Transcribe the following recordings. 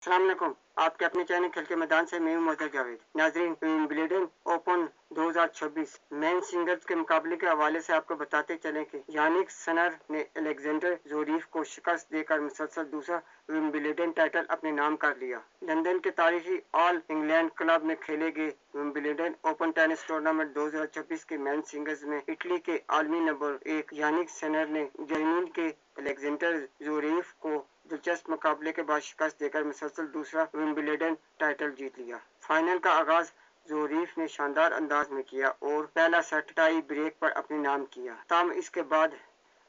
अस्सलाम वालेकुम। आपके अपने चैनल खेल के मैदान से मैं हूं मोहम्मद जावेद। नाजरीन, विंबलडन ओपन 2026 मेन सिंगल्स के मुकाबले के हवाले से आपको बताते चलें कि यानिक सिनर ने अलेक्जेंडर जोरीफ को शिकस्त देकर मुसलसल दूसरा विंबलडन टाइटल अपने नाम कर लिया। लंदन के तारीखी ऑल इंग्लैंड क्लब में खेले गए विंबलडन ओपन टेनिस टूर्नामेंट 2026 के मेन सिंगल्स में इटली के आलमी नंबर 1 यानिक सिनर ने जर्मनी के अलेक्जेंडर जोरीफ को दिलचस्प मुकाबले के बाद शिकस्त देकर मुसलसल दूसरा विंबलडन टाइटल जीत लिया। फाइनल का आगाज जोरीफ ने शानदार अंदाज में किया और पहला सेट टाई ब्रेक पर अपने नाम किया। तमाम इसके बाद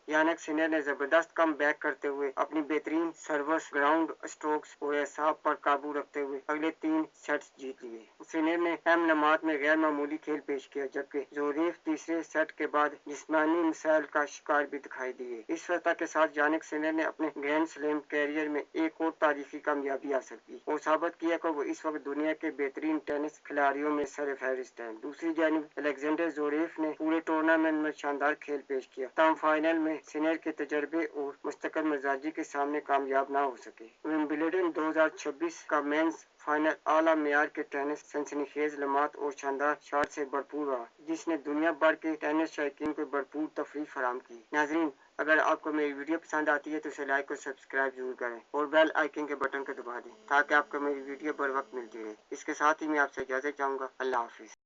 यानिक सिनर ने जबरदस्त कम बैक करते हुए अपनी बेहतरीन सर्विस, ग्राउंड स्ट्रोक्स और एसाब पर काबू रखते हुए अगले 3 सेट्स जीत लिए। सिनर ने अहम नमात में गैर मामूली खेल पेश किया, जबकि जोरीफ तीसरे सेट के बाद जिस्मानी मिसाइल का शिकार भी दिखाई दिए। इस फतह के साथ यानिक सिनर ने अपने ग्रैंड स्लैम कैरियर में एक और तारीखी कामयाबी हासिल की और साबित किया कि वो इस वक्त दुनिया के बेहतरीन टेनिस खिलाड़ियों में सर फहरिस्त हैं। दूसरी जानिब अलेक्जेंडर जोरीफ ने पूरे टूर्नामेंट में शानदार खेल पेश किया, तमाम फाइनल में सिनर के तजर्बे और मुस्तकिल मिजाजी के सामने कामयाब न हो सके। विंबलडन 2026 का मेंस फाइनल आला मेयार के टेनिस, सनसनीखेज लम्हात और शानदार शॉट से भरपूर रहा, जिसने दुनिया भर के टेनिस शौकीन को भरपूर तफरीह फराहम की। नाजरीन, अगर आपको मेरी वीडियो पसंद आती है तो इसे लाइक और सब्सक्राइब जरूर करें और बेल आइकन के बटन को दबा दें ताकि आपको मेरी वीडियो बर वक्त मिलती रहे। इसके साथ ही मैं आपसे इजाजत चाहूँगा। अल्लाह हाफिज।